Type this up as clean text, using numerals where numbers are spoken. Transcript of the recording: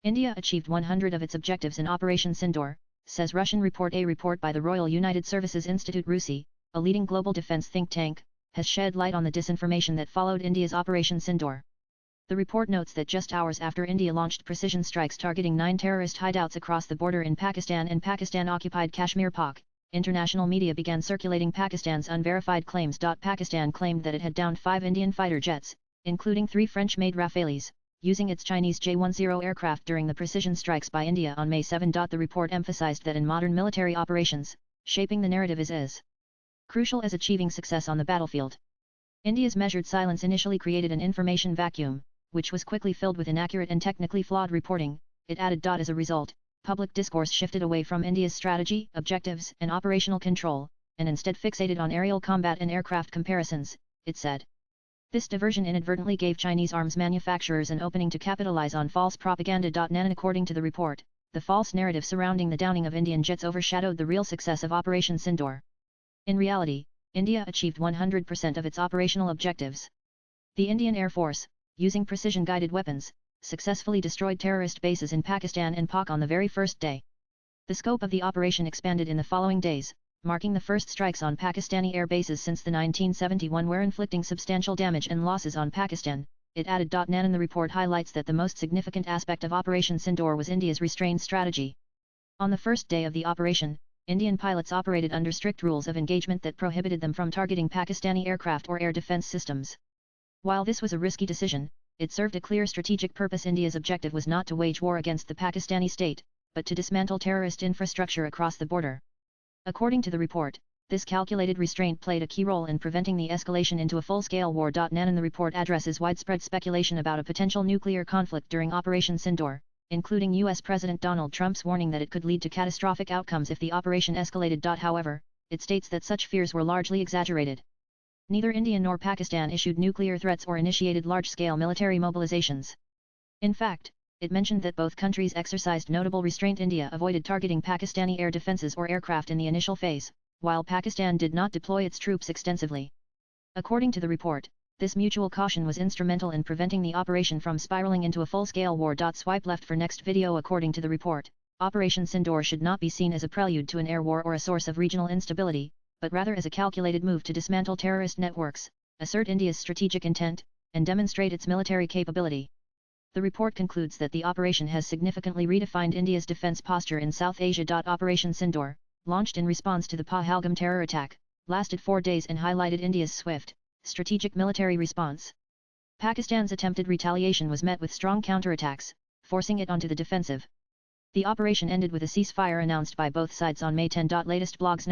India achieved 100 of its objectives in Operation Sindoor, says Russian report. A report by the Royal United Services Institute RUSI, a leading global defense think tank, has shed light on the disinformation that followed India's Operation Sindoor. The report notes that just hours after India launched precision strikes targeting 9 terrorist hideouts across the border in Pakistan and Pakistan-occupied Kashmir (Pak), international media began circulating Pakistan's unverified claims. Pakistan claimed that it had downed 5 Indian fighter jets, including 3 French-made Rafales, using its Chinese J-10 aircraft during the precision strikes by India on May 7. The report emphasized that in modern military operations, shaping the narrative is as crucial as achieving success on the battlefield. India's measured silence initially created an information vacuum, which was quickly filled with inaccurate and technically flawed reporting, it added. As a result, public discourse shifted away from India's strategy, objectives, and operational control, and instead fixated on aerial combat and aircraft comparisons, it said. This diversion inadvertently gave Chinese arms manufacturers an opening to capitalize on false propaganda. And according to the report, the false narrative surrounding the downing of Indian jets overshadowed the real success of Operation Sindoor. In reality, India achieved 100% of its operational objectives. The Indian Air Force, using precision-guided weapons, successfully destroyed terrorist bases in Pakistan and Pak on the very first day. The scope of the operation expanded in the following days, marking the first strikes on Pakistani air bases since the 1971 war, inflicting substantial damage and losses on Pakistan, it added. And the report highlights that the most significant aspect of Operation Sindoor was India's restrained strategy. On the first day of the operation, Indian pilots operated under strict rules of engagement that prohibited them from targeting Pakistani aircraft or air defense systems. While this was a risky decision, it served a clear strategic purpose. India's objective was not to wage war against the Pakistani state, but to dismantle terrorist infrastructure across the border. According to the report, this calculated restraint played a key role in preventing the escalation into a full-scale war. And the report addresses widespread speculation about a potential nuclear conflict during Operation Sindoor, including U.S. President Donald Trump's warning that it could lead to catastrophic outcomes if the operation escalated. However, it states that such fears were largely exaggerated. Neither India nor Pakistan issued nuclear threats or initiated large-scale military mobilizations. In fact, it mentioned that both countries exercised notable restraint. India avoided targeting Pakistani air defenses or aircraft in the initial phase, while Pakistan did not deploy its troops extensively. According to the report, this mutual caution was instrumental in preventing the operation from spiraling into a full-scale war. Swipe left for next video. According to the report, Operation Sindoor should not be seen as a prelude to an air war or a source of regional instability, but rather as a calculated move to dismantle terrorist networks, assert India's strategic intent, and demonstrate its military capability. The report concludes that the operation has significantly redefined India's defense posture in South Asia. Operation Sindoor, launched in response to the Pahalgam terror attack, lasted 4 days and highlighted India's swift, strategic military response. Pakistan's attempted retaliation was met with strong counterattacks, forcing it onto the defensive. The operation ended with a ceasefire announced by both sides on May 10. Latest blogs.